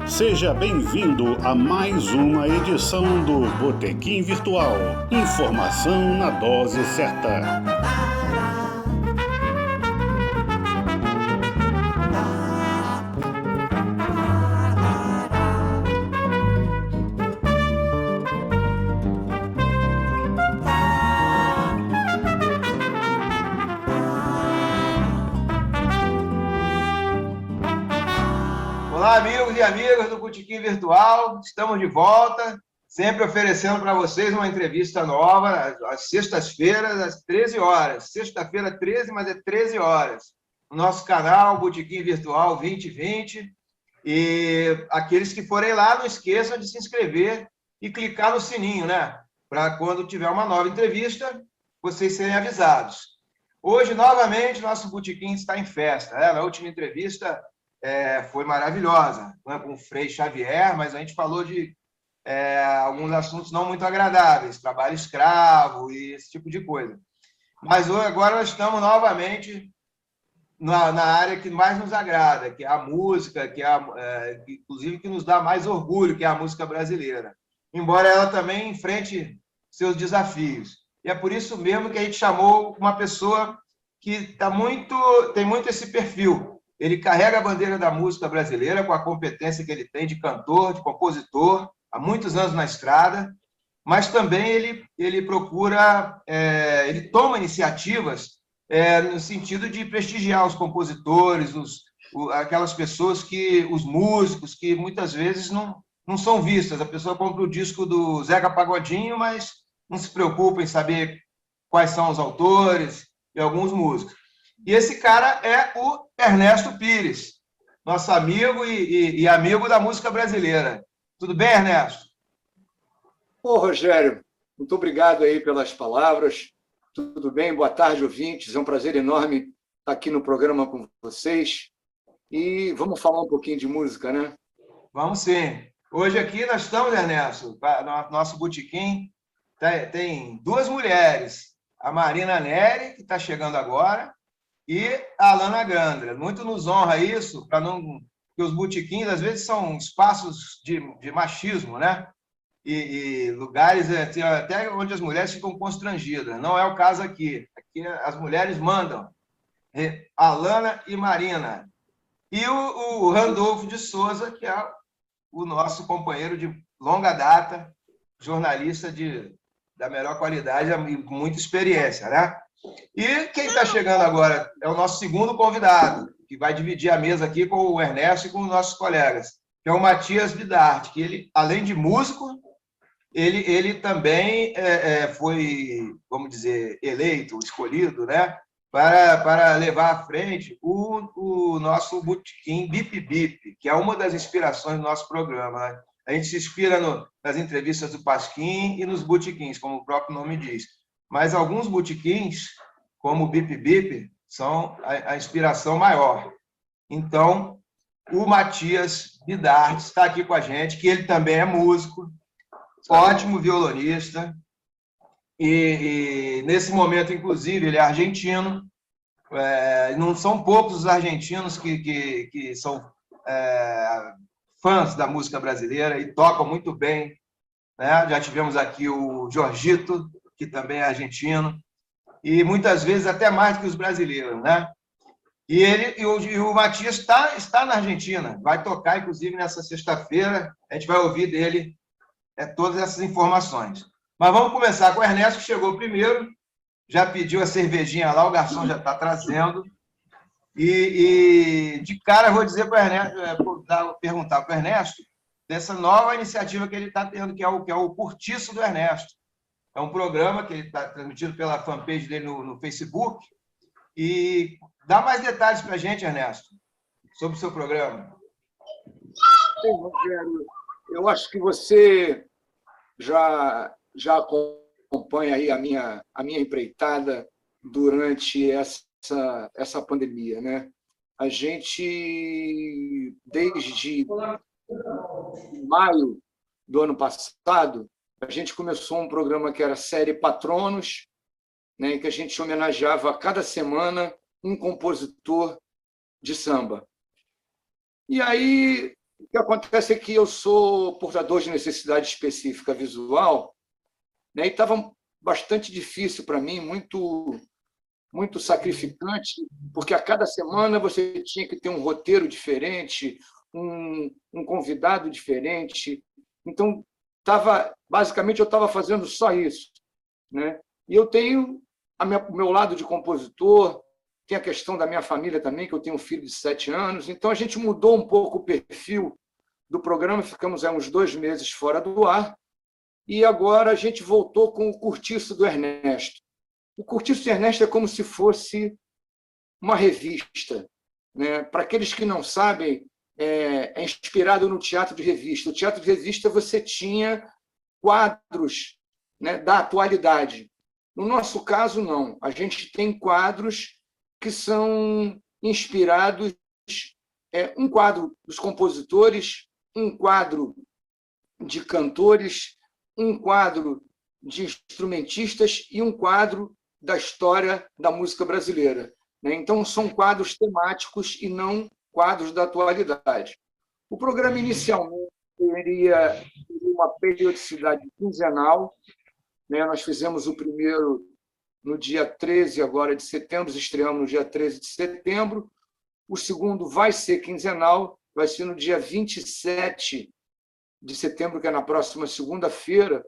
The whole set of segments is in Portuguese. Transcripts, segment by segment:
Seja bem-vindo a mais uma edição do Botequim Virtual. Informação na dose certa. Olá, amigos e amigas do Botequim Virtual, estamos de volta, sempre oferecendo para vocês uma entrevista nova, às sextas-feiras, às 13 horas. Sexta-feira, 13, mas é 13 horas. No nosso canal, Botequim Virtual 2020. E aqueles que forem lá, não esqueçam de se inscrever e clicar no sininho, né? Para quando tiver uma nova entrevista, vocês serem avisados. Hoje, novamente, nosso Botequim está em festa. Na última entrevista... foi maravilhosa, né, com o Frei Xavier, mas a gente falou de alguns assuntos não muito agradáveis, trabalho escravo e esse tipo de coisa. Mas agora nós estamos novamente na área que mais nos agrada, que é a música, inclusive que nos dá mais orgulho, que é a música brasileira, embora ela também enfrente seus desafios. E é por isso mesmo que a gente chamou uma pessoa que tem muito esse perfil. Ele carrega a bandeira da música brasileira com a competência que ele tem de cantor, de compositor, há muitos anos na estrada, mas também ele procura, ele toma iniciativas no sentido de prestigiar os compositores, aquelas pessoas os músicos que muitas vezes não são vistas. A pessoa compra o disco do Zeca Pagodinho, mas não se preocupa em saber quais são os autores e alguns músicos. E esse cara é o Ernesto Pires, nosso amigo e amigo da música brasileira. Tudo bem, Ernesto? Ô, Rogério, muito obrigado aí pelas palavras. Tudo bem? Boa tarde, ouvintes. É um prazer enorme estar aqui no programa com vocês. E vamos falar um pouquinho de música, né? Vamos sim. Hoje aqui nós estamos, Ernesto, no nosso botequim, tem duas mulheres. A Marina Neri, que está chegando agora, e a Alana Gandra. Muito nos honra isso, porque os botequins, às vezes, são espaços de machismo, né? E lugares até onde as mulheres ficam constrangidas. Não é o caso aqui. Aqui as mulheres mandam. Alana e Marina. E o Randolfo de Souza, que é o nosso companheiro de longa data, jornalista da melhor qualidade e com muita experiência, né? E quem está chegando agora é o nosso segundo convidado, que vai dividir a mesa aqui com o Ernesto e com os nossos colegas, que é o Matias Bidart, que ele, além de músico, ele também foi, vamos dizer, eleito, escolhido, né, para levar à frente o nosso botequim Bip Bip, que é uma das inspirações do nosso programa, né? A gente se inspira nas entrevistas do Pasquim e nos botequins, como o próprio nome diz. Mas alguns botequins, como o Bip Bip, são a inspiração maior. Então, o Matias Bidart está aqui com a gente, que ele também é músico, ótimo violonista, e nesse momento, inclusive, ele é argentino. Não são poucos os argentinos que são fãs da música brasileira e tocam muito bem, né? Já tivemos aqui o Jorgito, que também é argentino, e muitas vezes até mais do que os brasileiros, né? E o Matias está na Argentina, vai tocar, inclusive, nessa sexta-feira, a gente vai ouvir dele todas essas informações. Mas vamos começar com o Ernesto, que chegou primeiro, já pediu a cervejinha lá, o garçom já está trazendo, e de cara eu vou dizer para o Ernesto, perguntar para o Ernesto dessa nova iniciativa que ele está tendo, que é o Curtiço do Ernesto. É um programa que ele está transmitido pela fanpage dele no Facebook. E dá mais detalhes para a gente, Ernesto, sobre o seu programa. Sim, Rogério, eu acho que você já acompanha aí a minha empreitada durante essa pandemia, né? A gente, desde maio do ano passado, a gente começou um programa que era a série Patronos, né, em que a gente homenageava a cada semana um compositor de samba. E aí O que acontece é que eu sou portador de necessidade específica visual, né, e estava bastante difícil para mim, muito sacrificante, porque a cada semana você tinha que ter um roteiro diferente, um convidado diferente. Então, basicamente, eu estava fazendo só isso, né? E eu tenho o meu lado de compositor, tem a questão da minha família também, que eu tenho um filho de 7 anos, então a gente mudou um pouco o perfil do programa, ficamos há uns 2 meses fora do ar, e agora a gente voltou com o Cortiço do Ernesto. O Cortiço do Ernesto é como se fosse uma revista, né? Para aqueles que não sabem, é inspirado no teatro de revista. O teatro de revista você tinha quadros, né, da atualidade. No nosso caso, não. A gente tem quadros que são inspirados, um quadro dos compositores, um quadro de cantores, um quadro de instrumentistas e um quadro da história da música brasileira. Então, são quadros temáticos e não quadros da atualidade. O programa, inicialmente, teria uma periodicidade quinzenal. Nós fizemos o primeiro no dia 13 agora de setembro, estreamos no dia 13 de setembro. O segundo vai ser quinzenal, vai ser no dia 27 de setembro, que é na próxima segunda-feira,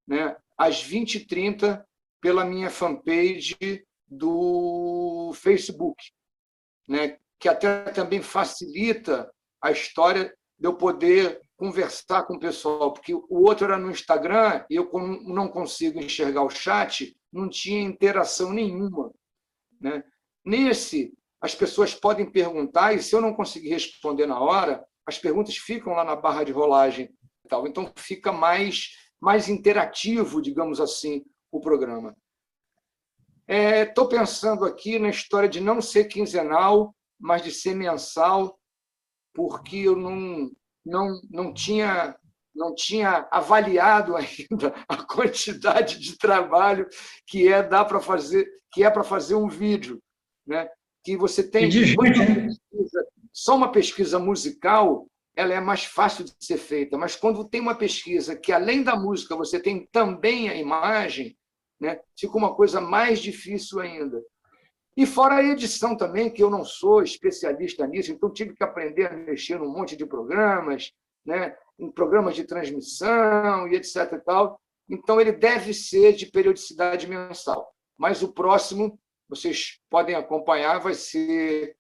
né, às 20h30, pela minha fanpage do Facebook, né, que até também facilita a história de eu poder conversar com o pessoal, porque o outro era no Instagram, e eu, como não consigo enxergar o chat, não tinha interação nenhuma, né? Nesse, as pessoas podem perguntar, e se eu não conseguir responder na hora, as perguntas ficam lá na barra de rolagem e tal. Então, fica mais interativo, digamos assim, o programa. Estou pensando aqui na história de não ser quinzenal, mas de ser mensal, porque eu não tinha avaliado ainda a quantidade de trabalho que para fazer um vídeo, né? Que você tem só uma pesquisa musical, ela é mais fácil de ser feita, mas quando tem uma pesquisa que, além da música, você tem também a imagem, né, fica uma coisa mais difícil ainda. E fora a edição também, que eu não sou especialista nisso, então tive que aprender a mexer num monte de programas, né, em programas de transmissão e etc. e tal. Então, ele deve ser de periodicidade mensal. Mas o próximo, vocês podem acompanhar, vai ser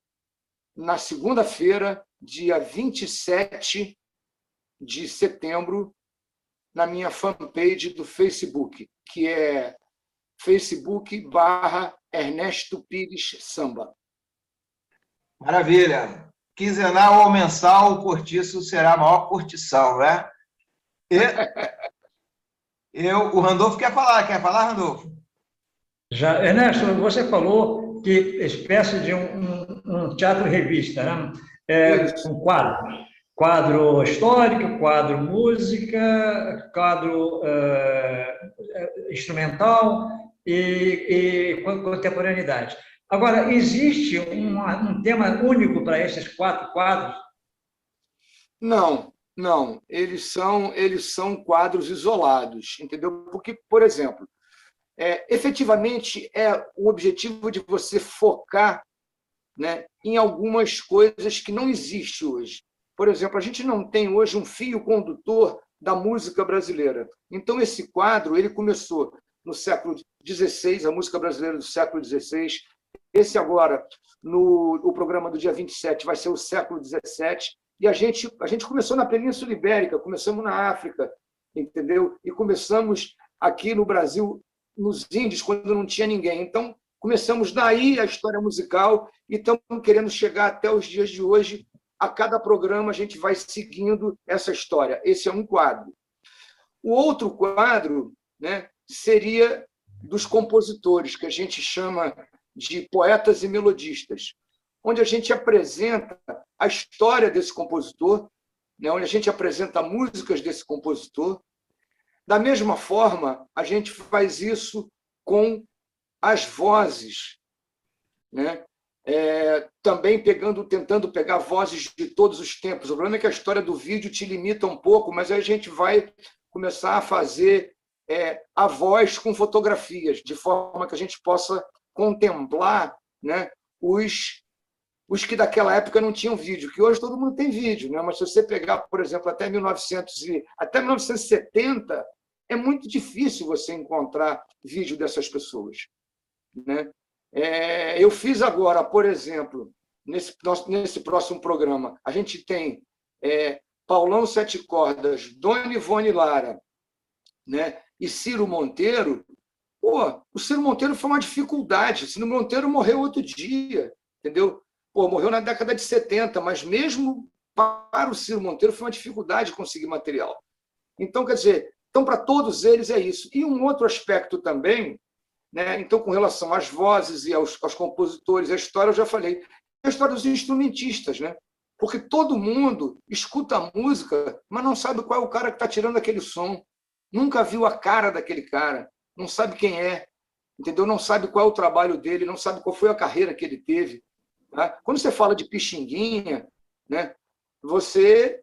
na segunda-feira, dia 27 de setembro, na minha fanpage do Facebook, que é facebook.com/Ernesto Pires Samba. Maravilha. Quinzenal ou mensal, o Cortiço será a maior curtição, né? O Randolfo quer falar, Randolfo? Já, Ernesto, você falou que espécie de um teatro-revista, né? Um quadro histórico, quadro música, quadro instrumental e contemporaneidade. Agora, existe um tema único para esses 4 quadros? Não. Eles são quadros isolados, entendeu? Porque, por exemplo, efetivamente o objetivo de você focar, né, em algumas coisas que não existem hoje. Por exemplo, a gente não tem hoje um fio condutor da música brasileira. Então, esse quadro ele começou no século XVI, a música brasileira do século XVI. Esse agora, o programa do dia 27, vai ser o século XVII. E a gente começou na Península Ibérica, começamos na África, entendeu? E começamos aqui no Brasil, nos Índios, quando não tinha ninguém. Então, começamos daí a história musical e estamos querendo chegar até os dias de hoje. A cada programa a gente vai seguindo essa história. Esse é um quadro. O outro quadro, né, seria dos compositores, que a gente chama de poetas e melodistas, onde a gente apresenta a história desse compositor, né, onde a gente apresenta músicas desse compositor. Da mesma forma, a gente faz isso com as vozes, né? também tentando pegar vozes de todos os tempos. O problema é que a história do vídeo te limita um pouco, mas aí a gente vai começar a fazer a voz com fotografias, de forma que a gente possa contemplar, né, os que daquela época não tinham vídeo, que hoje todo mundo tem vídeo, né? Mas se você pegar, por exemplo, até 1970, é muito difícil você encontrar vídeo dessas pessoas, né? Eu fiz agora, por exemplo, nesse próximo programa, a gente tem Paulão Sete Cordas, Dona Ivone Lara, né, e Ciro Monteiro. Pô, o Ciro Monteiro foi uma dificuldade. O Ciro Monteiro morreu outro dia, entendeu? Pô, morreu na década de 70, mas mesmo para o Ciro Monteiro foi uma dificuldade conseguir material. Então, quer dizer, para todos eles é isso. E um outro aspecto também, né? Então, com relação às vozes e aos compositores, a história, eu já falei, a história dos instrumentistas, né? Porque todo mundo escuta a música, mas não sabe qual é o cara que está tirando aquele som, nunca viu a cara daquele cara, não sabe quem é, entendeu? Não sabe qual é o trabalho dele, não sabe qual foi a carreira que ele teve. Tá? Quando você fala de Pixinguinha, né, você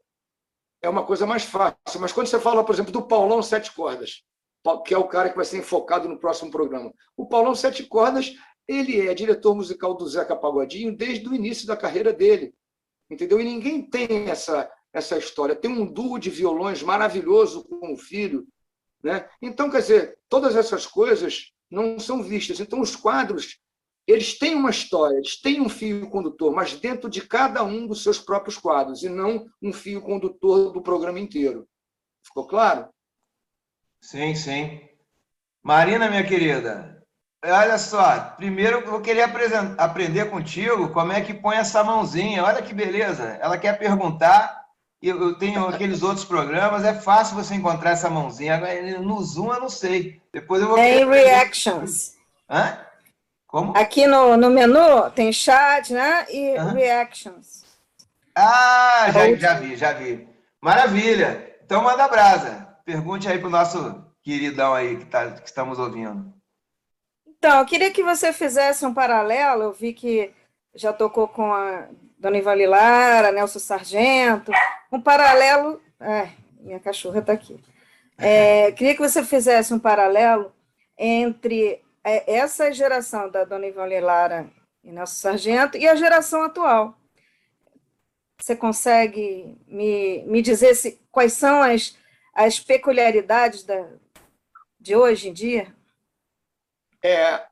é uma coisa mais fácil. Mas quando você fala, por exemplo, do Paulão Sete Cordas, que é o cara que vai ser enfocado no próximo programa, o Paulão Sete Cordas, ele é diretor musical do Zeca Pagodinho desde o início da carreira dele, entendeu? E ninguém tem essa história. Tem um duo de violões maravilhoso com o filho, né? Então, quer dizer, todas essas coisas não são vistas. Então, os quadros, eles têm uma história, eles têm um fio condutor, mas dentro de cada um dos seus próprios quadros, e não um fio condutor do programa inteiro. Ficou claro? Sim, sim. Marina, minha querida, olha só, primeiro eu queria aprender contigo como é que põe essa mãozinha. Olha que beleza. Ela quer perguntar, eu tenho aqueles outros programas, é fácil você encontrar essa mãozinha. Agora, no Zoom eu não sei. Depois eu vou... Em Reactions. Hã? Como? Aqui no menu tem chat, né? E Reactions. Ah, já vi. Maravilha. Então manda brasa. Pergunte aí para o nosso queridão aí que estamos ouvindo. Então, eu queria que você fizesse um paralelo. Eu vi que já tocou com a Dona Ivone Lara, Nelson Sargento. Um paralelo... minha cachorra está aqui. Queria que você fizesse um paralelo entre essa geração da Dona Ivone Lara e Nelson Sargento e a geração atual. Você consegue me dizer quais são as peculiaridades de hoje em dia?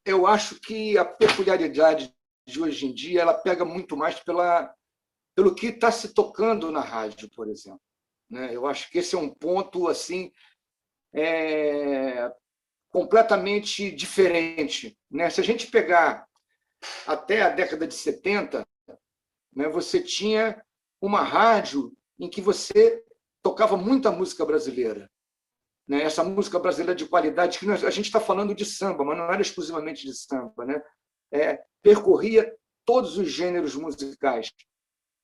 Eu acho que a peculiaridade de hoje em dia ela pega muito mais pelo que está se tocando na rádio, por exemplo, né? Eu acho que esse é um ponto assim completamente diferente, né? Se a gente pegar até a década de 70, né, você tinha uma rádio em que você tocava muita música brasileira, né? Essa música brasileira de qualidade, que a gente está falando de samba, mas não era exclusivamente de samba, né? Percorria todos os gêneros musicais.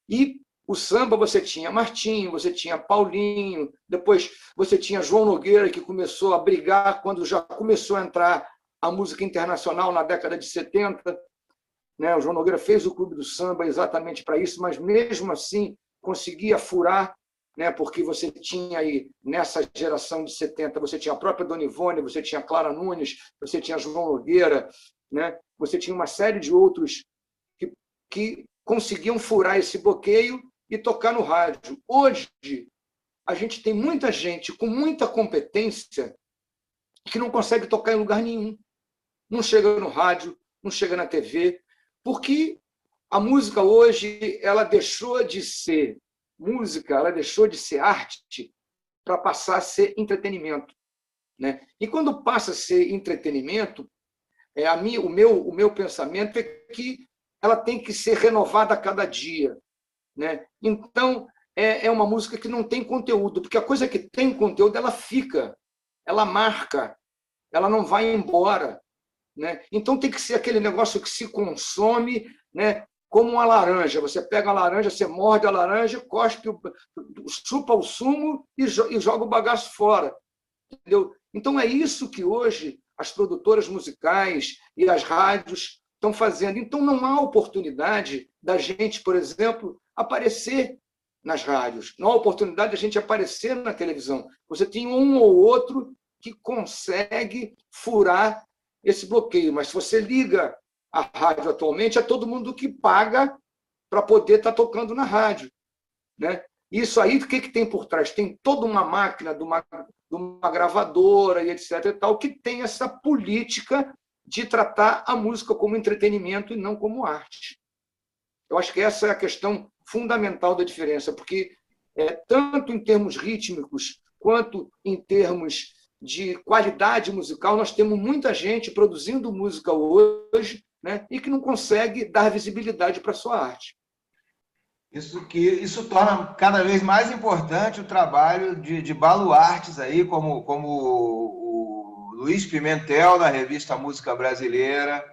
E o samba você tinha Martinho, você tinha Paulinho, depois você tinha João Nogueira, que começou a brigar quando já começou a entrar a música internacional na década de 70. Né? O João Nogueira fez o Clube do Samba exatamente para isso, mas mesmo assim conseguia furar, né? Porque você tinha aí, nessa geração de 70, você tinha a própria Dona Ivone, você tinha Clara Nunes, você tinha João Nogueira, né? Você tinha uma série de outros que conseguiam furar esse bloqueio e tocar no rádio. Hoje, a gente tem muita gente com muita competência que não consegue tocar em lugar nenhum. Não chega no rádio, não chega na TV, porque a música hoje ela deixou de ser música, ela deixou de ser arte para passar a ser entretenimento, né? E quando passa a ser entretenimento, o meu pensamento é que ela tem que ser renovada a cada dia, né? Então, é uma música que não tem conteúdo, porque a coisa que tem conteúdo, ela fica, ela marca, ela não vai embora, né? Então, tem que ser aquele negócio que se consome, né? Como uma laranja. Você pega a laranja, você morde a laranja, cospe, chupa o sumo e joga o bagaço fora. Entendeu? Então, é isso que hoje as produtoras musicais e as rádios estão fazendo. Então, não há oportunidade da gente, por exemplo, aparecer nas rádios, não há oportunidade da gente aparecer na televisão. Você tem um ou outro que consegue furar esse bloqueio, mas se você liga a rádio atualmente, é todo mundo que paga para poder estar tocando na rádio, né? Isso aí, o que tem por trás? Tem toda uma máquina de uma gravadora e etc. e tal, que tem essa política de tratar a música como entretenimento e não como arte. Eu acho que essa é a questão fundamental da diferença, porque tanto em termos rítmicos quanto em termos de qualidade musical, nós temos muita gente produzindo música hoje, né, e que não consegue dar visibilidade para a sua arte. Isso torna cada vez mais importante o trabalho de baluartes aí, como o Luiz Pimentel, na revista Música Brasileira,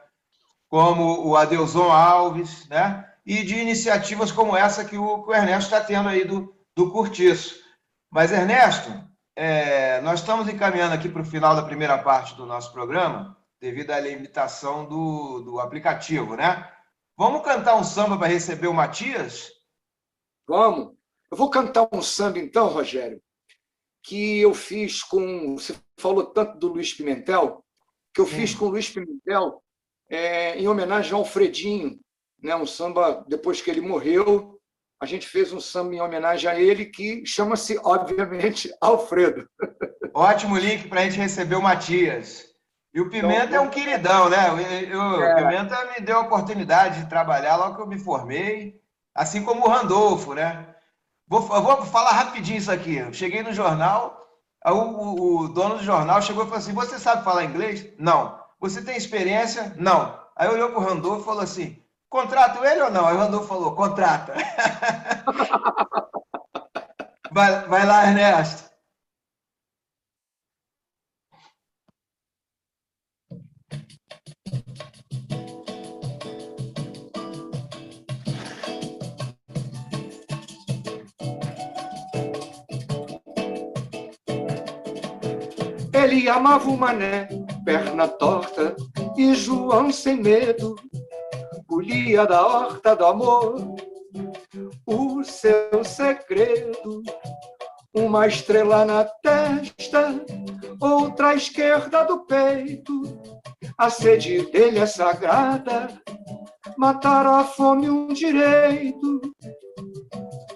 como o Adelson Alves, né? E de iniciativas como essa que o Ernesto está tendo aí do Curtiço. Mas, Ernesto, nós estamos encaminhando aqui para o final da primeira parte do nosso programa, devido à limitação do aplicativo, né? Vamos cantar um samba para receber o Matias? Vamos. Eu vou cantar um samba, então, Rogério, que eu fiz com... Você falou tanto do Luiz Pimentel, que eu fiz com o Luiz Pimentel em homenagem ao Alfredinho, né? Um samba, depois que ele morreu, a gente fez um samba em homenagem a ele, que chama-se, obviamente, Alfredo. Ótimo link para a gente receber o Matias. E o Pimenta então, é um queridão, né? O Pimenta me deu a oportunidade de trabalhar logo que eu me formei, assim como o Randolfo, né? Vou falar rapidinho isso aqui. Eu cheguei no jornal, o dono do jornal chegou e falou assim: você sabe falar inglês? Não. Você tem experiência? Não. Aí olhou para o Randolfo e falou assim: contrato ele ou não? Aí o Randolfo falou: contrata. Vai lá, Ernesto. Ele amava o Mané, perna torta, e João sem medo, colhia da horta do amor o seu segredo. Uma estrela na testa, outra à esquerda do peito. A sede dele é sagrada, matar a fome um direito.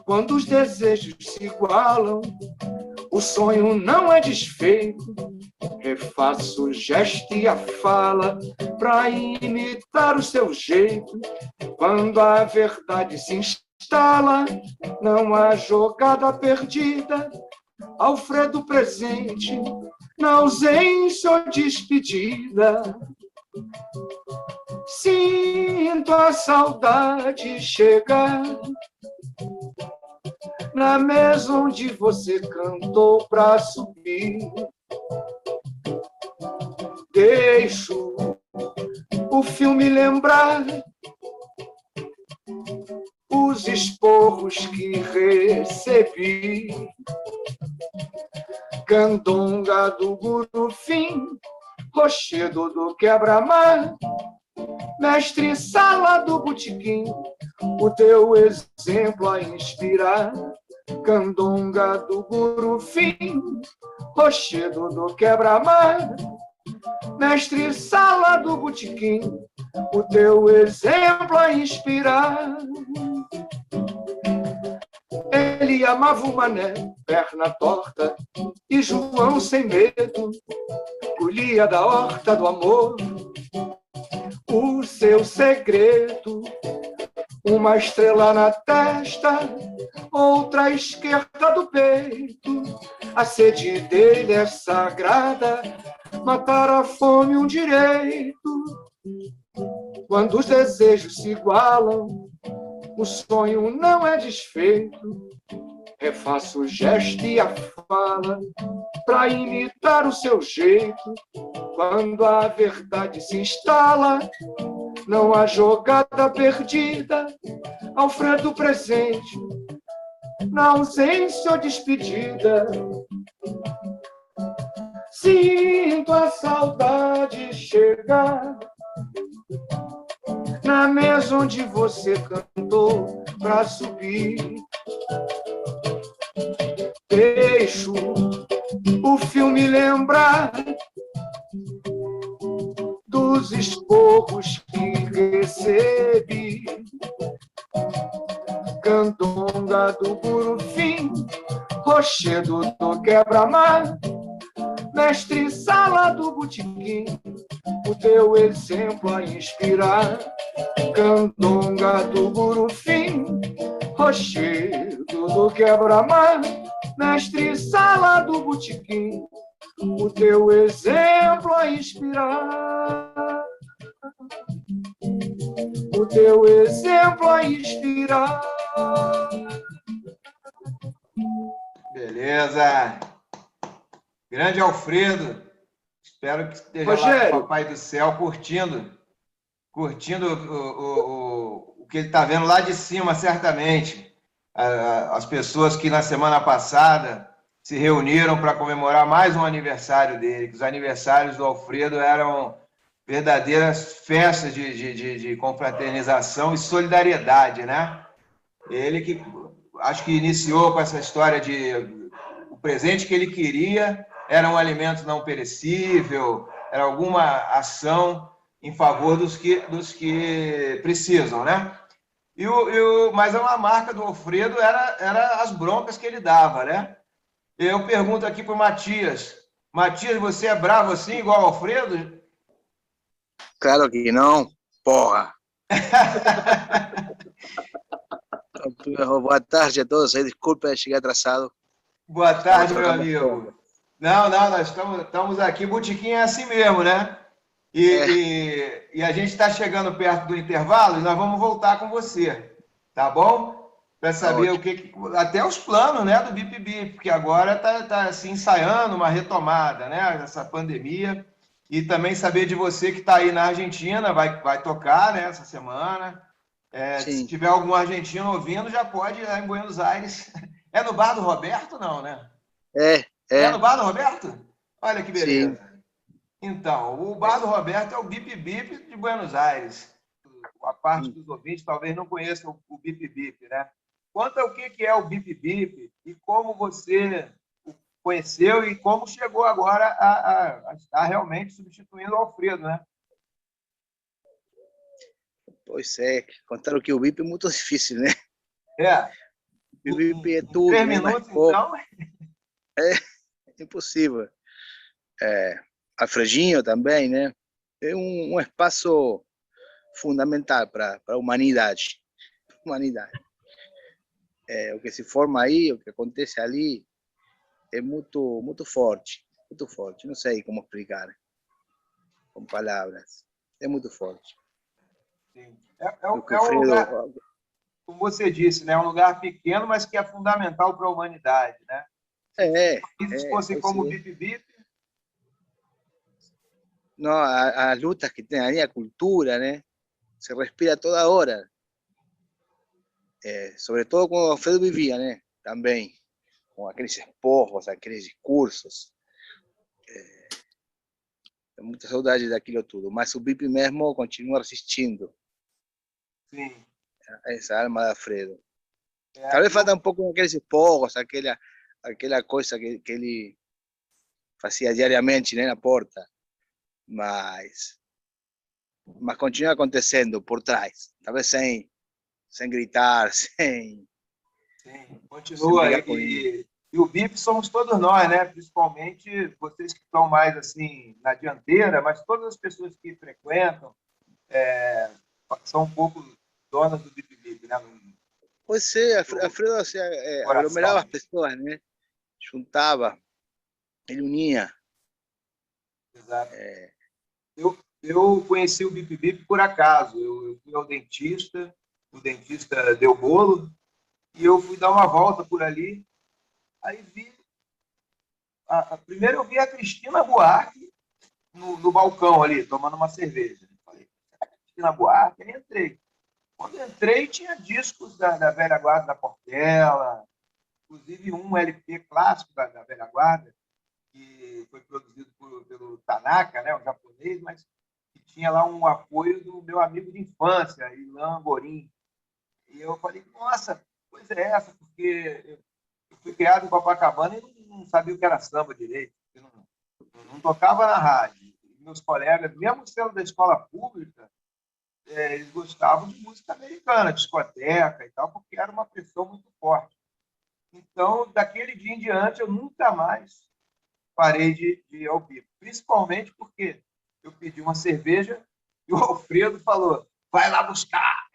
Quando os desejos se igualam, o sonho não é desfeito. Refaço o gesto e a fala para imitar o seu jeito. Quando a verdade se instala, não há jogada perdida. Alfredo presente, na ausência ou despedida. Sinto a saudade chegar na mesa onde você cantou pra subir. Deixo o filme lembrar os esporros que recebi. Candonga do Gurufim, rochedo do quebra-mar, mestre Sala do Botequim, o teu exemplo a inspirar. Candonga do Gurufim, rochedo do quebra-mar, mestre Sala do Botequim, o teu exemplo a inspirar. Ele amava o Mané, perna torta, e João sem medo, colhia da horta do amor o seu segredo. Uma estrela na testa, outra à esquerda do peito. A sede dele é sagrada, matar a fome um direito. Quando os desejos se igualam, o sonho não é desfeito. Refaço o gesto e a fala para imitar o seu jeito. Quando a verdade se instala, não há jogada perdida. Alfredo presente, na ausência ou despedida. Sinto a saudade chegar na mesa onde você cantou pra subir. Deixo o filme lembrar dos esporros que recebi. Candonga do Burufim, rochedo do quebra-mar, mestre sala do botequim, o teu exemplo a inspirar. Candonga do Burufim, rochedo do quebra-mar, mestre sala do botequim, o teu exemplo a inspirar. O teu exemplo a inspirar. Beleza. Grande Alfredo. Espero que esteja Rogério, lá com o Papai do Céu curtindo o que ele está vendo lá de cima, certamente. As pessoas que na semana passada se reuniram para comemorar mais um aniversário dele, que os aniversários do Alfredo eram verdadeiras festas de confraternização e solidariedade, né? Ele que acho que iniciou com essa história de o presente que ele queria era um alimento não perecível, era alguma ação em favor dos que precisam, né? Mas uma marca do Alfredo era as broncas que ele dava, né? Eu pergunto aqui para o Matias. Matias, você é bravo assim, igual ao Alfredo? Claro que não, porra. Boa tarde a todos aí, desculpa chegar atrasado. Boa tarde, meu amigo. Não, nós estamos aqui, Botequim é assim mesmo, né? E a gente está chegando perto do intervalo e nós vamos voltar com você, tá bom? Para saber o que até os planos, né, do Bip Bip, porque agora tá se ensaiando uma retomada, né, dessa pandemia. E também saber de você que está aí na Argentina, vai tocar, né, essa semana. Se tiver algum argentino ouvindo, já pode ir lá em Buenos Aires. É no Bar do Roberto, não, né? É no Bar do Roberto? Olha que beleza. Sim. Então, o Bar do Roberto é o Bip Bip de Buenos Aires. A parte dos ouvintes talvez não conheçam o Bip Bip, né? Conta o que é o Bip Bip e como você o conheceu e como chegou agora a estar realmente substituindo o Alfredo, né? Pois é, contar o que o BIP é muito difícil, né? O BIP é tudo, 3 minutos, então? É impossível. Alfredinho também, né? É um espaço fundamental para a humanidade. O que se forma aí, o que acontece ali, é muito forte, muito forte. Não sei como explicar com palavras. É muito forte. Sim. É um lugar, como você disse, né? É um lugar pequeno, mas que é fundamental para a humanidade, né? Se fosse como o Bip Bip. Não, as lutas que tem ali, a cultura, né? Se respira toda hora. Sobre todo quando o Alfredo vivia, né? Também, com aqueles esporros, aqueles discursos. Muita saudade daquilo tudo. Mas o BIP mesmo continua resistindo. Sim. Essa alma de Alfredo. Talvez falta um pouco aqueles esporros, aquela coisa que ele fazia diariamente, né, na porta. Mas continua acontecendo por trás. Talvez sem gritar, sem... Sim, continua. E o BIP somos todos nós, né? Principalmente vocês que estão mais assim na dianteira, mas todas as pessoas que frequentam são um pouco donas do Bip Bip, né? Pois é, Alfredo aglomerava as pessoas, né? Juntava, ele unia. Exato. Eu conheci o Bip Bip por acaso. Eu fui ao dentista, o dentista deu bolo, e eu fui dar uma volta por ali. Aí vi. Primeiro eu vi a Cristina Buarque no balcão ali, tomando uma cerveja. Falei, Cristina Buarque, aí entrei. Quando entrei, tinha discos da velha guarda da Portela, inclusive um LP clássico da velha guarda, que foi produzido pelo Tanaka, né, um japonês, mas que tinha lá um apoio do meu amigo de infância, Ilan Gorim. E eu falei, nossa, coisa é essa? Porque eu fui criado em Copacabana e não sabia o que era samba direito. Eu não tocava na rádio. E meus colegas, mesmo sendo da escola pública, eles gostavam de música americana, discoteca e tal, porque era uma pressão muito forte. Então, daquele dia em diante, eu nunca mais parei de ir ao bico. Principalmente porque eu pedi uma cerveja e o Alfredo falou, vai lá buscar.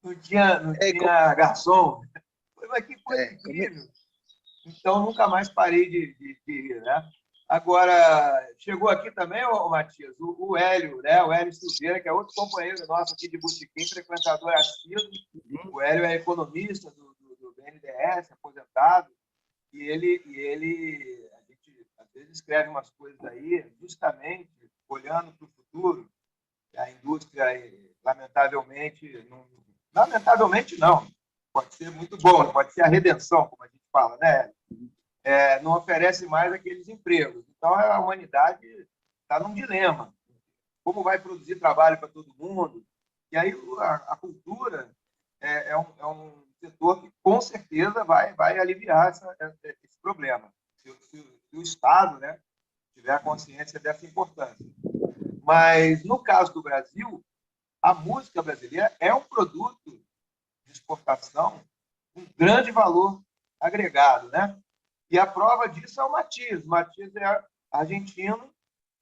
Não tinha garçom. Mas que coisa incrível. Então, nunca mais parei de ir, né? Agora, chegou aqui também, ô Matias, o Hélio, né? O Hélio Silveira, que é outro companheiro nosso aqui de Botequim, frequentador assíduo. O Hélio é economista do BNDES, aposentado, e ele a gente às vezes escreve umas coisas aí, justamente olhando para o futuro. A indústria, lamentavelmente não, pode ser muito bom, pode ser a redenção, como a gente fala, né? Não oferece mais aqueles empregos. Então, a humanidade está num dilema. Como vai produzir trabalho para todo mundo? E aí a cultura é um setor que, com certeza, vai aliviar esse problema, se o Estado, né, tiver consciência dessa importância. Mas, no caso do Brasil, a música brasileira é um produto de exportação com grande valor agregado, né? E a prova disso é o Matias. O Matias é argentino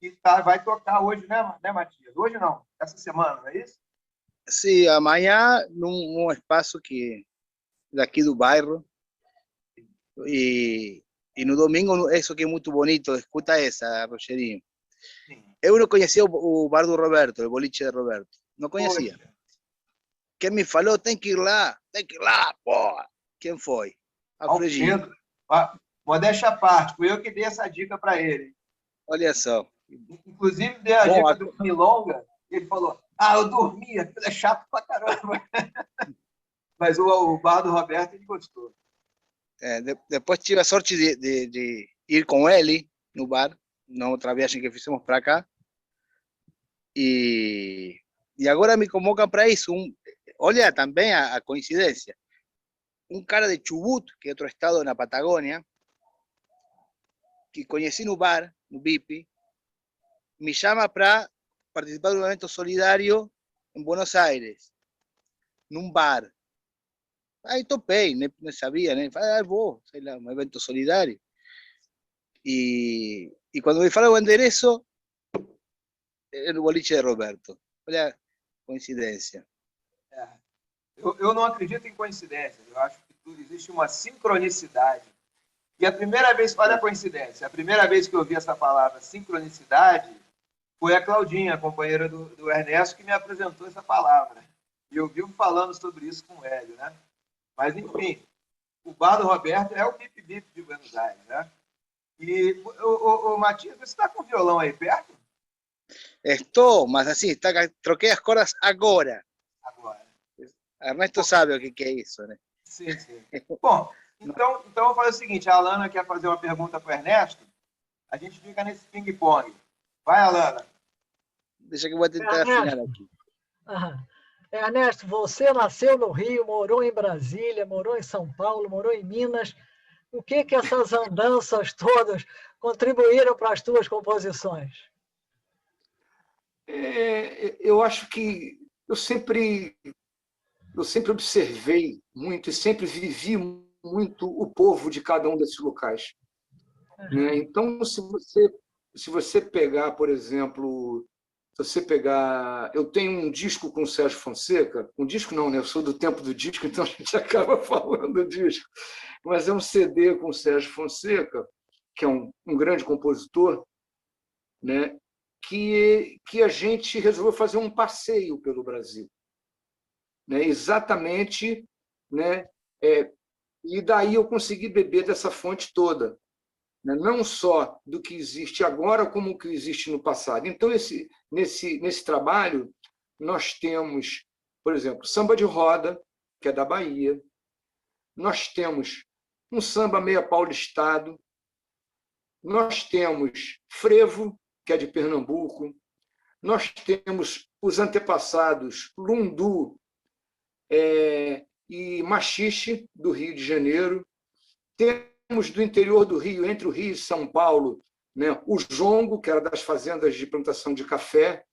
e vai tocar hoje, né, Matias? Hoje não, essa semana, não é isso? Sim, amanhã num espaço que daqui do bairro e no domingo isso que é muito bonito. Escuta essa, Rogerinho. Sim. Eu não conhecia o bar do Roberto, o boliche de Roberto. Não conhecia. Poxa. Quem me falou, tem que ir lá, porra. Quem foi? Alfredinho. Modéstia à parte, fui eu que dei essa dica para ele. Olha só. Inclusive, dei a dica do Milonga, ele falou, eu dormia, aquilo é chato pra caramba. Mas o bar do Roberto, ele gostou. Depois tive a sorte de ir com ele no bar, na outra viagem que fizemos para cá. E agora me convocam para isso. Olha também a coincidência. Um cara de Chubut, que é outro estado na Patagônia, que conheci no bar, no BIP, me chama para participar de um evento solidário em Buenos Aires, num bar. Aí topei, não sabia, né? Falei, vou, sei lá, um evento solidário. E quando me fala o endereço, era o boliche de Roberto. Olha, coincidência. Eu não acredito em coincidências. Eu acho que existe uma sincronicidade. E a primeira vez, olha a coincidência, a primeira vez que eu ouvi essa palavra sincronicidade foi a Claudinha, a companheira do Ernesto, que me apresentou essa palavra. E eu vivo falando sobre isso com o Hélio, né? Mas, enfim, o bar do Roberto é o bip-bip de Buenos Aires, né? E, o Matias, você está com o violão aí perto? Estou, mas assim, troquei as cordas agora. Agora. Ernesto sabe o que é isso, né? Sim. Bom, então eu vou fazer o seguinte, a Alana quer fazer uma pergunta para o Ernesto, a gente fica nesse ping-pong. Vai, Alana. Deixa que eu vou tentar afinar aqui. Ernesto, você nasceu no Rio, morou em Brasília, morou em São Paulo, morou em Minas. O que essas andanças todas contribuíram para as tuas composições? Eu acho que eu sempre observei muito e sempre vivi muito o povo de cada um desses locais. Né? Então, se você pegar, por exemplo, eu tenho um disco com o Sérgio Fonseca, um disco não, né? Eu sou do tempo do disco, então a gente acaba falando do disco, mas é um CD com o Sérgio Fonseca, que é um grande compositor, né? Que a gente resolveu fazer um passeio pelo Brasil. Né? Exatamente, né? E daí eu consegui beber dessa fonte toda, né? Não só do que existe agora, como o que existe no passado. Então, nesse trabalho, nós temos, por exemplo, samba de roda, que é da Bahia, nós temos um samba meio paulistado, nós temos frevo, que é de Pernambuco, nós temos os antepassados Lundu e Machixe, do Rio de Janeiro. Temos do interior do Rio, entre o Rio e São Paulo, né, o jongo, que era das fazendas de plantação de café.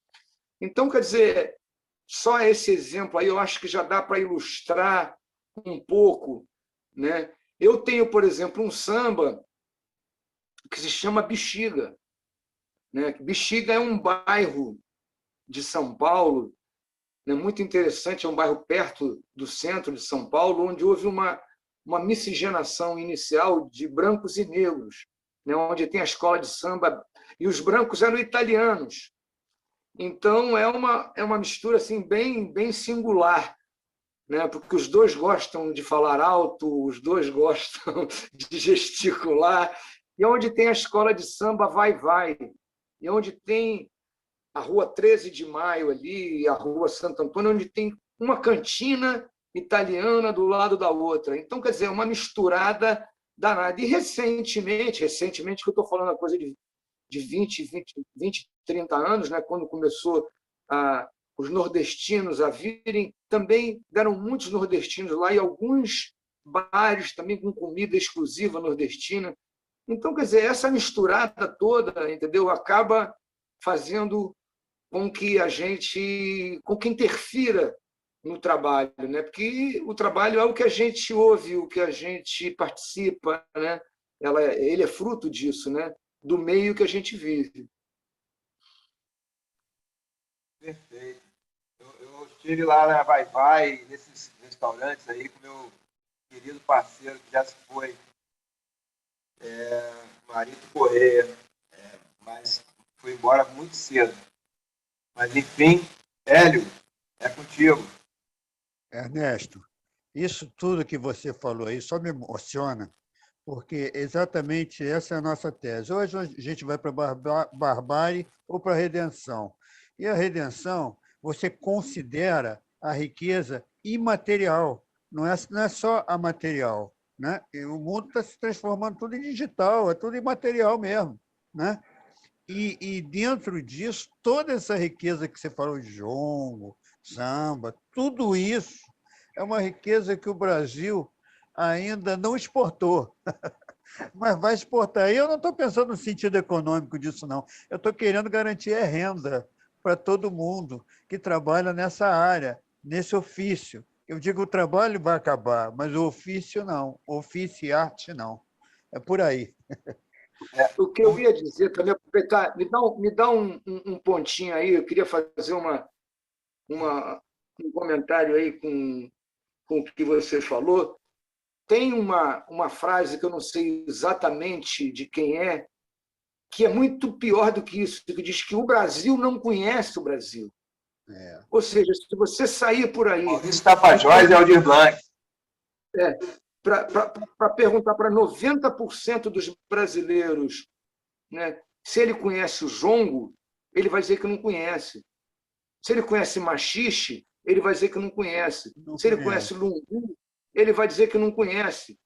Então, quer dizer, só esse exemplo aí eu acho que já dá para ilustrar um pouco, né? Eu tenho, por exemplo, um samba que se chama Bexiga, né? Bexiga é um bairro de São Paulo, né, muito interessante, é um bairro perto do centro de São Paulo, onde houve uma miscigenação inicial de brancos e negros, né, onde tem a escola de samba, e os brancos eram italianos. Então, é uma mistura assim, bem singular, né, porque os dois gostam de falar alto, os dois gostam de gesticular, e onde tem a escola de samba Vai-Vai, e onde tem a Rua 13 de Maio ali, a Rua Santo Antônio, onde tem uma cantina italiana do lado da outra. Então, quer dizer, uma misturada danada. E recentemente que eu estou falando a coisa de 20, 30 anos, né, quando começou os nordestinos a virem, também deram muitos nordestinos lá, e alguns bares também com comida exclusiva nordestina. Então, quer dizer, essa misturada toda, entendeu, acaba fazendo com que interfira no trabalho, né? Porque o trabalho é o que a gente ouve, o que a gente participa, né? Ele é fruto disso, né? Do meio que a gente vive. Perfeito. Eu estive lá na Vai-Vai, nesses restaurantes aí, com meu querido parceiro que já se foi, Marito Correia, mas foi embora muito cedo. Mas, enfim, Hélio, é contigo. Ernesto, isso tudo que você falou aí só me emociona, porque exatamente essa é a nossa tese. Hoje a gente vai para a barbárie ou para a redenção. E a redenção, você considera a riqueza imaterial, não é só a material, né? E o mundo está se transformando tudo em digital, é tudo imaterial mesmo, né? E dentro disso, toda essa riqueza que você falou de jongo, samba, tudo isso é uma riqueza que o Brasil ainda não exportou, mas vai exportar. E eu não estou pensando no sentido econômico disso, não. Eu estou querendo garantir renda para todo mundo que trabalha nessa área, nesse ofício. Eu digo, o trabalho vai acabar, mas o ofício não. O ofício e arte não. É por aí. O que eu ia dizer também, aproveitar, me dá um pontinho aí, eu queria fazer um comentário aí com o que você falou. Tem uma frase que eu não sei exatamente de quem é, que é muito pior do que isso, que diz que o Brasil não conhece o Brasil. Ou seja, se você sair por aí... Maurício Tapajós e Aldir Blanc. Para perguntar para 90% dos brasileiros, né, se ele conhece o jongo, ele vai dizer que não conhece. Se ele conhece machixe, ele vai dizer que não conhece. Se ele conhece lungu, ele vai dizer que não conhece.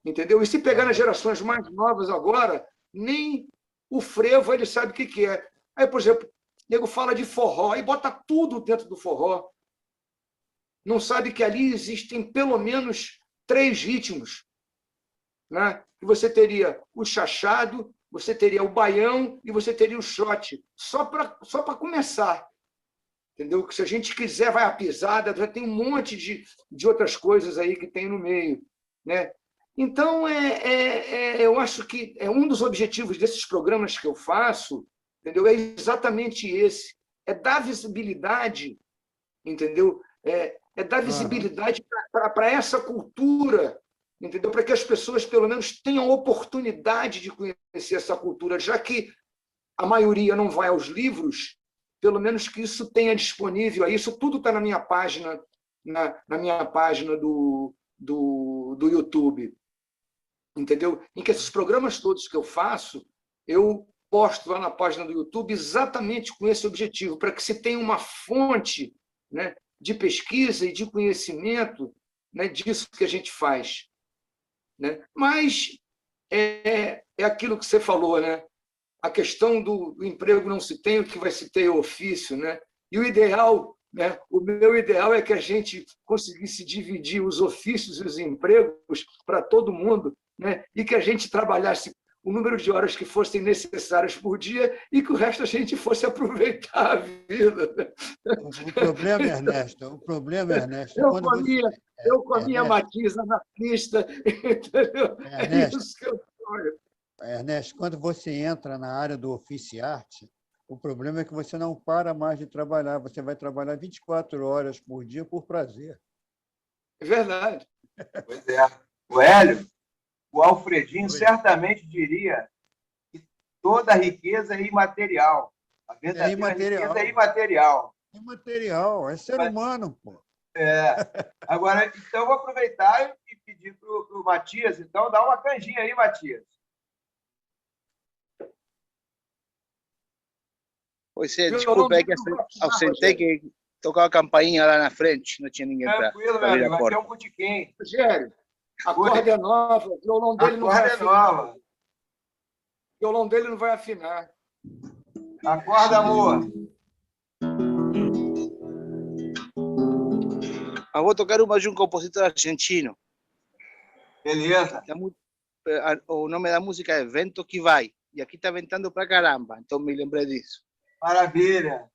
Entendeu? E se pegar nas gerações mais novas agora, nem o frevo ele sabe o que é. Aí, por exemplo, o nego fala de forró, aí bota tudo dentro do forró. Não sabe que ali existem pelo menos 3 ritmos, né? Que você teria o chachado, você teria o baião e você teria o shot, só para começar. Entendeu? Que se a gente quiser, vai a pisada, já tem um monte de outras coisas aí que tem no meio, né? Então, eu acho que um dos objetivos desses programas que eu faço, entendeu? É exatamente esse, é dar visibilidade, entendeu? É dar visibilidade para essa cultura, entendeu? Para que as pessoas, pelo menos, tenham oportunidade de conhecer essa cultura, já que a maioria não vai aos livros, pelo menos que isso tenha disponível. Isso tudo está na minha página, na minha página do YouTube, entendeu? Em que esses programas todos que eu faço, eu posto lá na página do YouTube exatamente com esse objetivo, para que se tenha uma fonte, né, de pesquisa e de conhecimento, né, disso que a gente faz, né? Mas é aquilo que você falou, né? a questão do emprego não se tem, o que vai se ter é o ofício, né? E o ideal, né? O meu ideal é que a gente conseguisse dividir os ofícios e os empregos para todo mundo, né? E que a gente trabalhasse o número de horas que fossem necessárias por dia e que o resto a gente fosse aproveitar a vida. Né? O problema, Ernesto, Eu comia Ernesto, matiza na pista, entendeu? É Ernesto, isso que eu sonho. Ernesto, quando você entra na área do officiarte, o problema é que você não para mais de trabalhar, você vai trabalhar 24 horas por dia por prazer. É verdade. Pois é. O Hélio, o Alfredinho certamente diria que toda riqueza é imaterial. A verdadeira riqueza é imaterial. Imaterial, é ser humano, pô. Agora, então, eu vou aproveitar e pedir para o Matias, então, dá uma canjinha aí, Matias. Pois é, desculpa, é que ausentei que tocava a campainha lá na frente, não tinha ninguém para abrir a porta. Aqui é um botiquim. Rogério, a corda é nova, o violão dele não vai afinar. O violão dele não vai afinar. Acorda, amor. Eu vou tocar uma de um compositor argentino. Beleza. O nome da música é Vento que Vai. E aqui está ventando pra caramba, então me lembrei disso. Maravilha.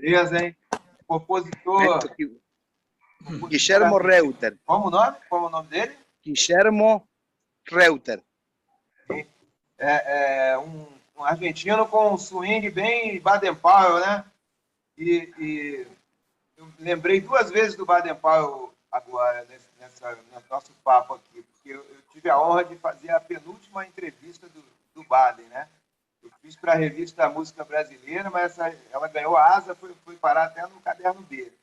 Beleza, hein? Compositor. Guillermo Reuter. Como o nome? Como o nome dele? Guillermo Reuter. É um argentino com um swing bem Baden Powell, né? E eu lembrei 2 vezes do Baden Powell agora, nesse nosso papo aqui, porque eu tive a honra de fazer a penúltima entrevista do Baden, né? Eu fiz para a revista Música Brasileira, mas ela ganhou asa, foi parar até no caderno dele.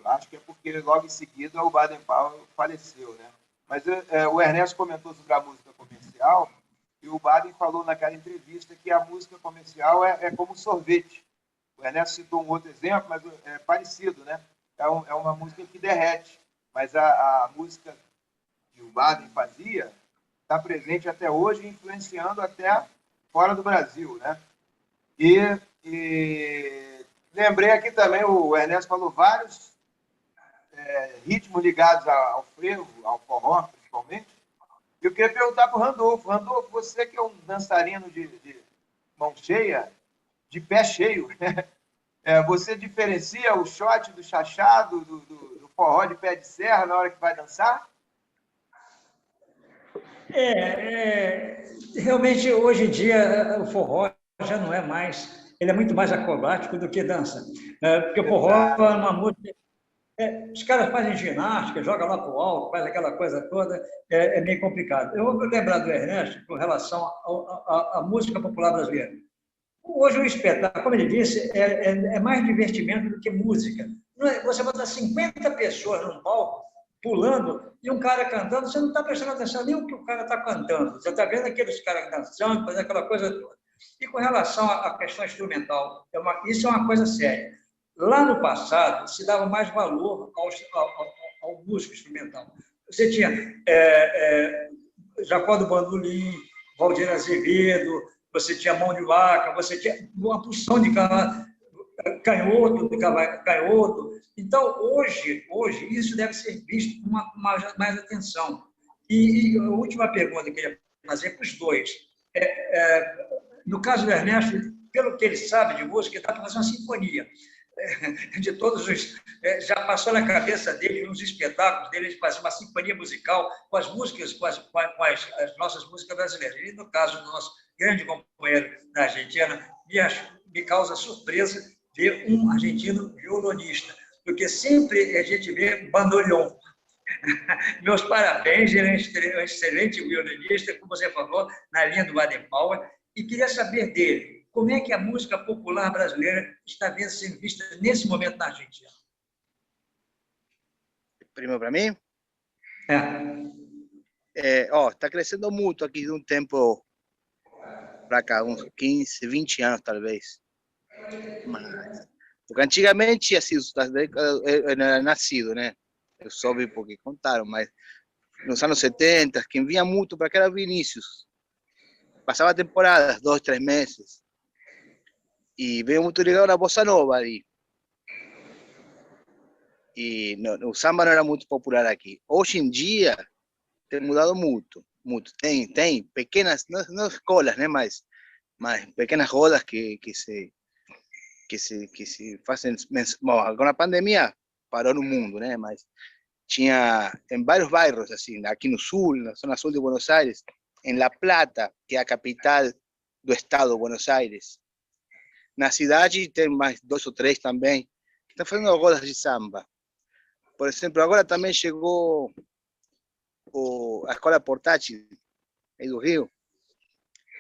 Acho que é porque logo em seguida o Baden Powell faleceu, né? Mas o Ernesto comentou sobre a música comercial e o Baden falou naquela entrevista que a música comercial é como sorvete. O Ernesto citou um outro exemplo, mas é parecido, né? É uma música que derrete, mas a música que o Baden fazia está presente até hoje, influenciando até fora do Brasil, né? E lembrei aqui também, o Ernesto falou vários ritmos ligados ao frevo, ao forró, principalmente. Eu queria perguntar para o Randolfo. Randolfo, você que é um dançarino de mão cheia, de pé cheio, você diferencia o shot do chachado, do forró de pé de serra na hora que vai dançar? Realmente, hoje em dia, o forró já não é mais... Ele é muito mais acrobático do que dança. Porque o forró é uma música... os caras fazem ginástica, jogam lá para o alto, faz aquela coisa toda, é meio complicado. Eu vou lembrar do Ernesto com relação à música popular brasileira. Hoje o espetáculo, como ele disse, é mais divertimento do que música. Você bota 50 pessoas num palco, pulando, e um cara cantando, você não está prestando atenção nem o que o cara está cantando. Você está vendo aqueles caras dançando, fazendo aquela coisa toda. E com relação à questão instrumental, isso é uma coisa séria. Lá no passado, se dava mais valor ao músico instrumental. Você tinha Jacó do Bandolim, Valdir Azevedo, você tinha Mão de Vaca, você tinha uma porção de canhoto. Então, hoje, isso deve ser visto com mais atenção. E a última pergunta que eu queria fazer para os dois. No caso do Ernesto, pelo que ele sabe de música, ele está para fazer uma sinfonia. De todos os... já passou na cabeça dele, nos espetáculos dele, de fazer uma sinfonia musical com as músicas, com as nossas músicas brasileiras. E, no caso do nosso grande companheiro da Argentina, me causa surpresa ver um argentino violonista, porque sempre a gente vê bandoneon. Meus parabéns, ele é um excelente violinista, como você falou, na linha do Baden Powell, e queria saber dele, como é que a música popular brasileira está sendo vista nesse momento na Argentina? Primeiro para mim? Está crescendo muito aqui de um tempo para cá, uns 15, 20 anos, talvez. Mas, porque antigamente, assim, eu não era nascido, né? Eu soube porque contaram, mas nos anos 70, quem vinha muito para cá era Vinícius. Passava temporadas, 2, 3 meses. E veio muito ligado na bossa nova ali. E o samba não era muito popular aqui. Hoje em dia, tem mudado muito. Tem pequenas, não escolas, né, mas pequenas rodas que se fazem. Bom, agora a pandemia parou no mundo, né, mas tinha em vários bairros, assim, aqui no sul, na zona sul de Buenos Aires, em La Plata, que é a capital do estado de Buenos Aires. Na cidade tem mais 2 ou 3 também, que estão fazendo rodas de samba. Por exemplo, agora também chegou a escola portátil aí do Rio.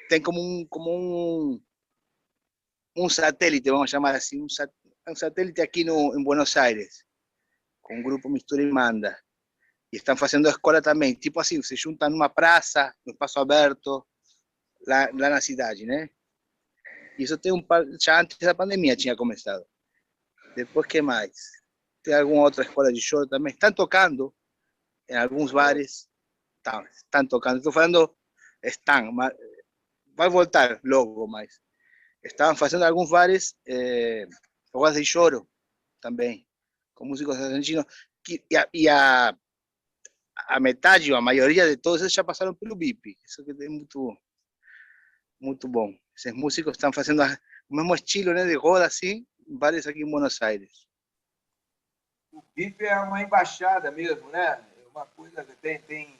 Tem como um satélite, vamos chamar assim, um satélite aqui em Buenos Aires, com o grupo Mistura e Manda. E estão fazendo a escola também, tipo assim, se juntam numa praça, no espaço aberto, lá na cidade, né? Isso tem já antes da pandemia tinha começado. Depois, que mais? Tem alguma outra escola de choro também. Estão tocando em alguns bares. Estão tocando. Estou falando, vai voltar logo, mas estavam fazendo alguns bares rodas de choro também, com músicos argentinos. E a metade, ou a maioria de todos eles já passaram pelo BIP. Isso que é muito bom. Esses músicos estão fazendo o mesmo estilo, né, de roda, assim, em bares aqui em Buenos Aires. O BIP é uma embaixada mesmo, né? Uma coisa que tem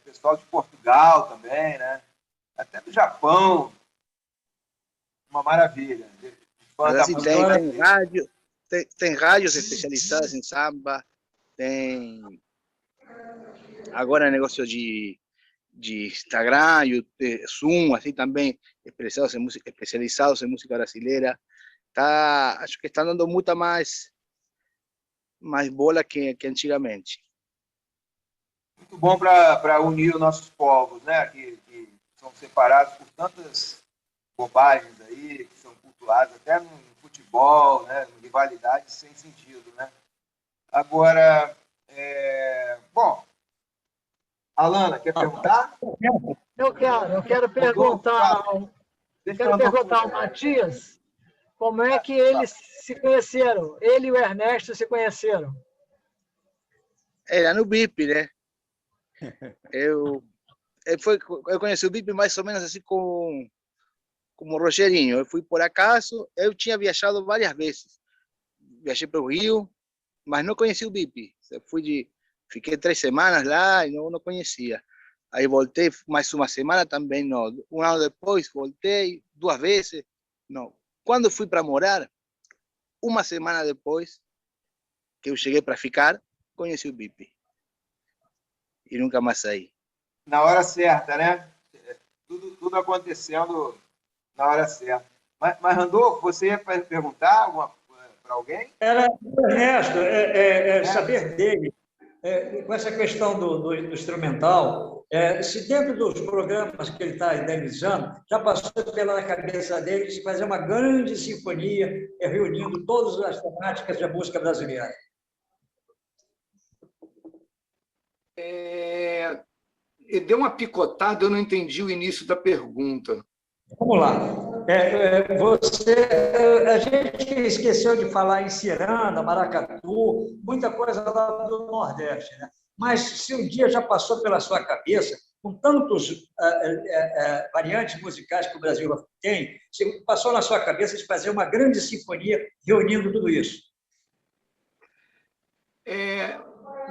pessoal de Portugal também, né? Até do Japão, uma maravilha. Mas assim, tem, Agora- tem rádio, tem rádios especializadas em samba, tem agora negócio de Instagram, YouTube, Zoom, assim também, especializados em música brasileira. Tá, acho que estão dando muita mais bola que antigamente. Muito bom para unir os nossos povos, né? Que são separados por tantas bobagens aí, que são cultuadas até no futebol, né? Rivalidades sem sentido, né? Agora, bom, Alana, quer perguntar? Eu quero perguntar ao Matias como é que eles se conheceram, ele e o Ernesto se conheceram. Era no BIP, né? Eu conheci o BIP mais ou menos assim como o Rogerinho. Eu fui por acaso, eu tinha viajado várias vezes. Viajei para o Rio, mas não conheci o BIP. Fiquei 3 semanas lá e não conhecia. Aí voltei mais uma semana também não. Um ano depois voltei 2 vezes, não. Quando fui para morar, uma semana depois que eu cheguei para ficar, conheci o BIP. E nunca mais saí. Na hora certa, né? Tudo acontecendo na hora certa. Mas Randolfo, você ia perguntar para alguém? Era, Ernesto, saber dele, com essa questão do instrumental, se dentro dos programas que ele está idealizando, já passou pela cabeça dele de fazer uma grande sinfonia, reunindo todas as temáticas da música brasileira. Deu uma picotada, eu não entendi o início da pergunta. Vamos lá. A gente esqueceu de falar em ciranda, maracatu, muita coisa lá do Nordeste, né? Mas se um dia já passou pela sua cabeça, com tantos variantes musicais que o Brasil tem, se passou na sua cabeça de fazer uma grande sinfonia reunindo tudo isso?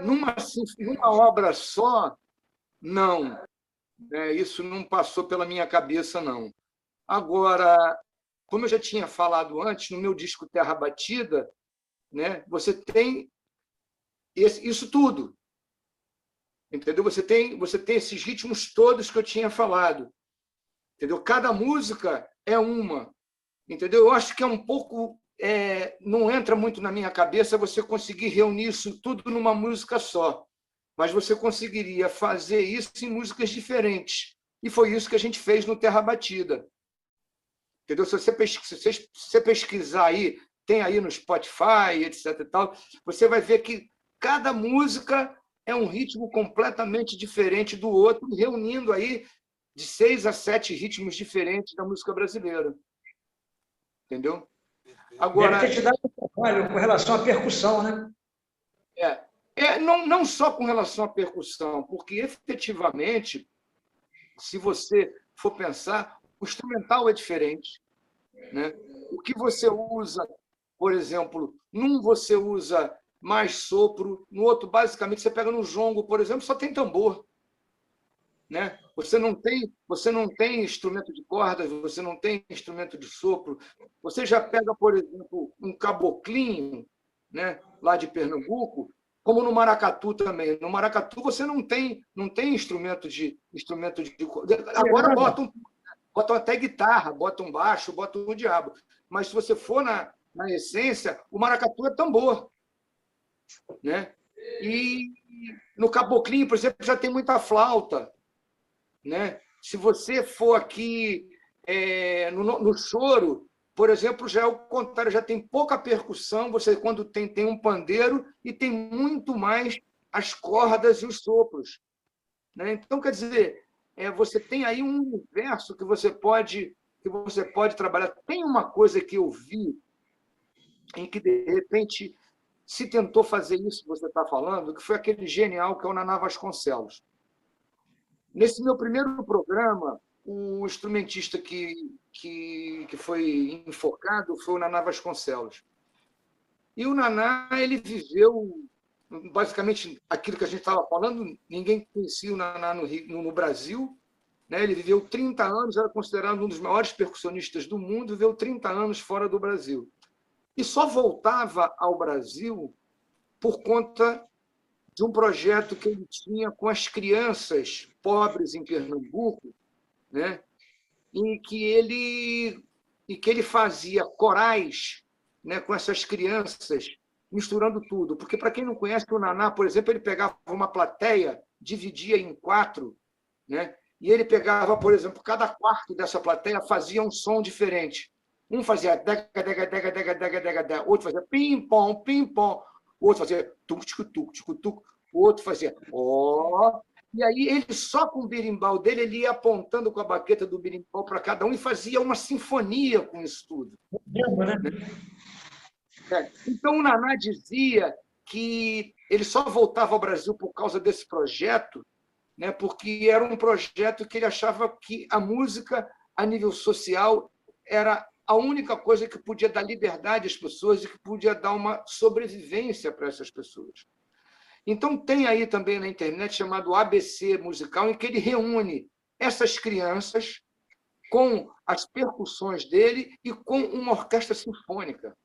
Numa obra só, não. Isso não passou pela minha cabeça, não. Agora, como eu já tinha falado antes, no meu disco Terra Batida, né, você tem isso tudo. Entendeu? Você tem esses ritmos todos que eu tinha falado. Entendeu? Cada música é uma. Entendeu? Eu acho que é um pouco... não entra muito na minha cabeça você conseguir reunir isso tudo numa música só. Mas você conseguiria fazer isso em músicas diferentes. E foi isso que a gente fez no Terra Batida. Entendeu? Se você pesquisar aí, tem aí no Spotify, etc. e tal, você vai ver que cada música é um ritmo completamente diferente do outro, reunindo aí de 6 a 7 ritmos diferentes da música brasileira. Entendeu? Agora, deve ter te dado um trabalho com relação à percussão, né? Não só com relação à percussão, porque efetivamente, se você for pensar, o instrumental é diferente, né? O que você usa, por exemplo, num você usa mais sopro, no outro, basicamente, você pega no jongo, por exemplo, só tem tambor. Né? Você não tem instrumento de cordas, você não tem instrumento de sopro. Você já pega, por exemplo, um caboclinho, né, lá de Pernambuco, como no maracatu também. No maracatu você não tem instrumento de agora botam até guitarra, botam baixo, botam o diabo. Mas se você for na essência, o maracatu é tambor, né? E no caboclinho, por exemplo, já tem muita flauta, né? Se você for aqui no choro, por exemplo, já é o contrário, já tem pouca percussão, você quando tem um pandeiro e tem muito mais as cordas e os sopros, né? Então, quer dizer, você tem aí um universo que você pode trabalhar. Tem uma coisa que eu vi em que, de repente, se tentou fazer isso que você está falando, que foi aquele genial que é o Naná Vasconcelos. Nesse meu primeiro programa, o instrumentista que foi enfocado foi o Naná Vasconcelos. E o Naná, ele viveu, basicamente, aquilo que a gente estava falando, ninguém conhecia o Naná no Brasil, né? Ele viveu 30 anos, era considerado um dos maiores percussionistas do mundo, viveu 30 anos fora do Brasil. E só voltava ao Brasil por conta de um projeto que ele tinha com as crianças pobres em Pernambuco, né? e que ele fazia corais, né, com essas crianças, misturando tudo. Porque, para quem não conhece, o Naná, por exemplo, ele pegava uma plateia, dividia em 4, né, e ele pegava, por exemplo, cada quarto dessa plateia fazia um som diferente. Um fazia dega, dega, dega, dega, dega, dega, dega, outro fazia pim-pom, pim-pom, o outro fazia tuc-tuc, tuc-tuc, o outro fazia ó. E aí ele só com o berimbau dele, ele ia apontando com a baqueta do berimbau para cada um e fazia uma sinfonia com isso tudo. Então o Naná dizia que ele só voltava ao Brasil por causa desse projeto, né, porque era um projeto que ele achava que a música, a nível social, era a única coisa que podia dar liberdade às pessoas e que podia dar uma sobrevivência para essas pessoas. Então, tem aí também na internet chamado ABC Musical, em que ele reúne essas crianças com as percussões dele e com uma orquestra sinfônica.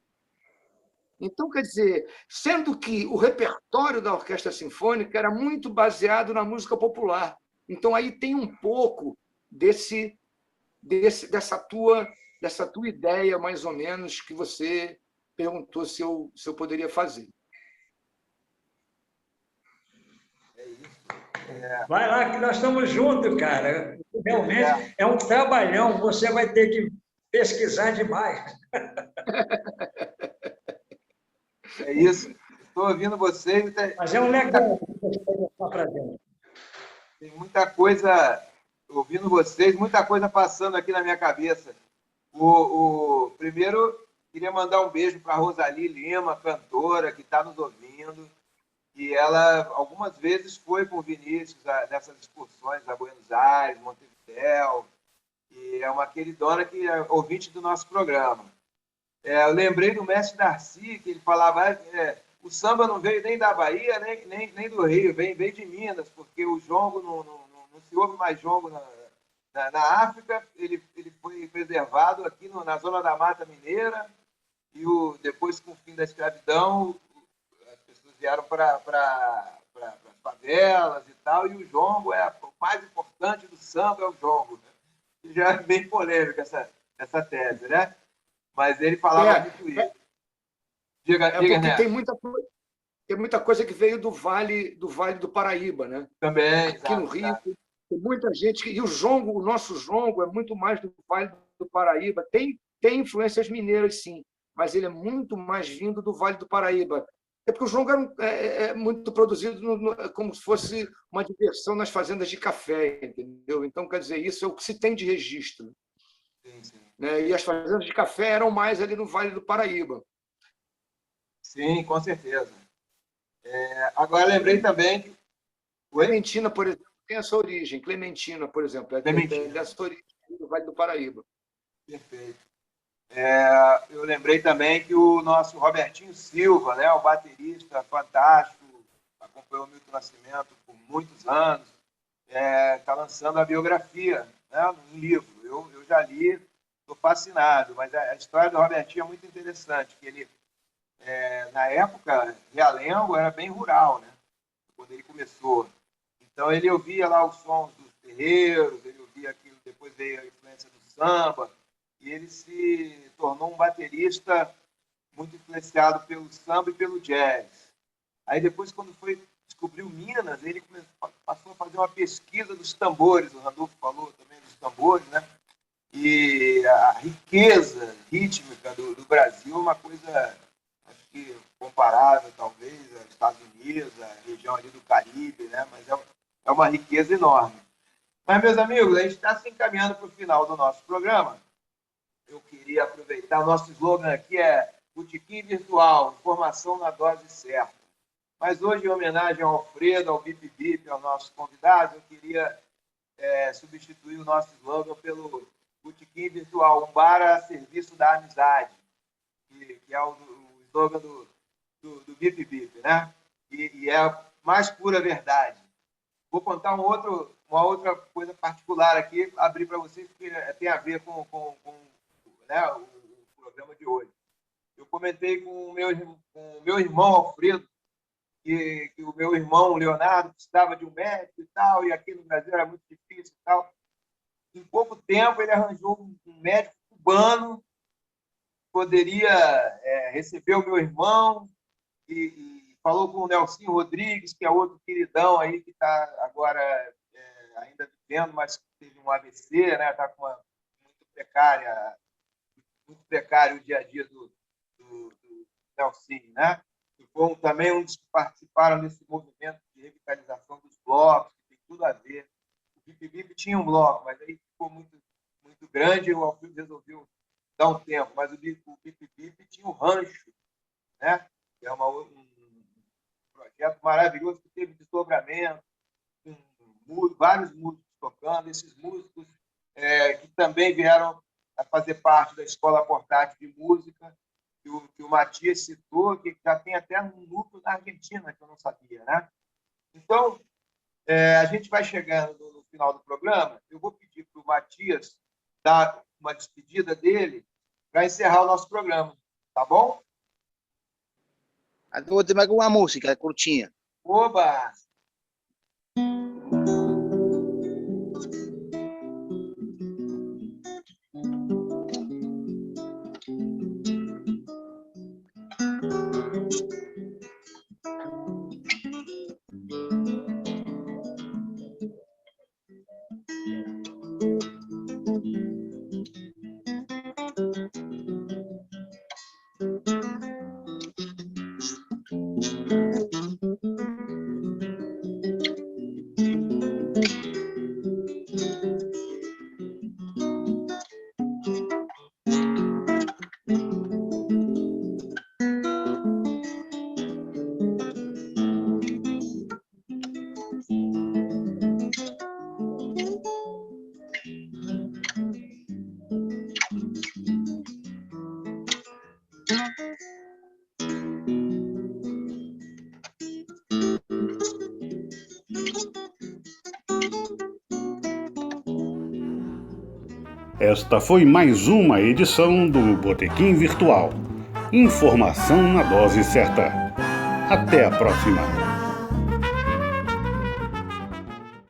Então, quer dizer, sendo que o repertório da orquestra sinfônica era muito baseado na música popular. Então, aí tem um pouco dessa tua ideia, mais ou menos, que você perguntou se eu poderia fazer. Vai lá que nós estamos juntos, cara. Realmente é um trabalhão, você vai ter que pesquisar demais. É isso. Estou ouvindo vocês. Mas é um legal. Tem muita coisa, ouvindo vocês, muita coisa passando aqui na minha cabeça. Primeiro, queria mandar um beijo para a Rosali Lima, cantora, que está nos ouvindo. E ela, algumas vezes, foi com o Vinícius nessas excursões a Buenos Aires, Montevidéu, e é uma queridona que é ouvinte do nosso programa. Eu lembrei do mestre Darcy, que ele falava o samba não veio nem da Bahia, nem do Rio, veio de Minas, porque o jongo, não se ouve mais jongo na África, ele foi preservado aqui na zona da Mata Mineira, e depois, com o fim da escravidão, vieram para as favelas e tal, e o jongo o mais importante do samba é o jongo. Né? Já é bem polêmica essa tese, né? Mas ele falava muito isso. Diga, porque Neto. tem muita coisa que veio do Vale do Paraíba, né? Também. Aqui no Rio, tem muita gente e o nosso jongo é muito mais do Vale do Paraíba. Tem influências mineiras, sim, mas ele é muito mais vindo do Vale do Paraíba. É porque o jongo é muito produzido como se fosse uma diversão nas fazendas de café, entendeu? Então, quer dizer, isso é o que se tem de registro. Sim. Né? E as fazendas de café eram mais ali no Vale do Paraíba. Sim, com certeza. Agora, lembrei também que... Clementina, por exemplo, tem essa origem. Clementina, por exemplo, é dessa origem do Vale do Paraíba. Perfeito. Eu lembrei também que o nosso Robertinho Silva, né, o baterista fantástico, acompanhou o Milton Nascimento por muitos anos, está lançando a biografia, né, um livro. Eu já li, estou fascinado, mas a história do Robertinho é muito interessante, que ele, na época, Realengo era bem rural, né, quando ele começou. Então, ele ouvia lá os sons dos terreiros, ele ouvia aquilo, depois veio a influência do samba, e ele se tornou um baterista muito influenciado pelo samba e pelo jazz. Aí depois, quando descobriu Minas, ele passou a fazer uma pesquisa dos tambores, o Randolfo falou também dos tambores, né? E a riqueza rítmica do Brasil é uma coisa, acho que comparável, talvez, aos Estados Unidos, a região ali do Caribe, né? Mas é uma riqueza enorme. Mas, meus amigos, a gente está se encaminhando para o final do nosso programa. Eu queria aproveitar, o nosso slogan aqui é Botequim Virtual, informação na dose certa. Mas hoje, em homenagem ao Alfredo, ao Bip Bip, aos nossos convidados, eu queria substituir o nosso slogan pelo Botequim Virtual, um bar a serviço da amizade, que é o slogan do Bip Bip, né? E é a mais pura verdade. Vou contar uma outra coisa particular aqui, abrir para vocês, que tem a ver com né, o programa de hoje. Eu comentei com o meu irmão Alfredo, que o meu irmão Leonardo precisava de um médico e tal, e aqui no Brasil era muito difícil e tal. Em pouco tempo, ele arranjou um médico cubano que poderia receber o meu irmão e falou com o Nelson Rodrigues, que é outro queridão aí que está agora ainda vivendo, mas teve um AVC, né? Está com muito precário o dia a dia do Nelson, né? E foi também um dos que participaram desse movimento de revitalização dos blocos, que tem tudo a ver. O Bip tinha um bloco, mas aí ficou muito grande e o Alfredo resolveu dar um tempo. Mas o Bip tinha um rancho, né? Que é um projeto maravilhoso que teve desdobramento, com vários músicos tocando, esses músicos que também vieram a fazer parte da Escola Portátil de Música, que o Matias citou, que já tem até um núcleo na Argentina, que eu não sabia, né? Então, a gente vai chegando no final do programa, eu vou pedir para o Matias dar uma despedida dele para encerrar o nosso programa, tá bom? Vou ter mais uma música curtinha. Oba! Esta foi mais uma edição do Botequim Virtual. Informação na dose certa. Até a próxima.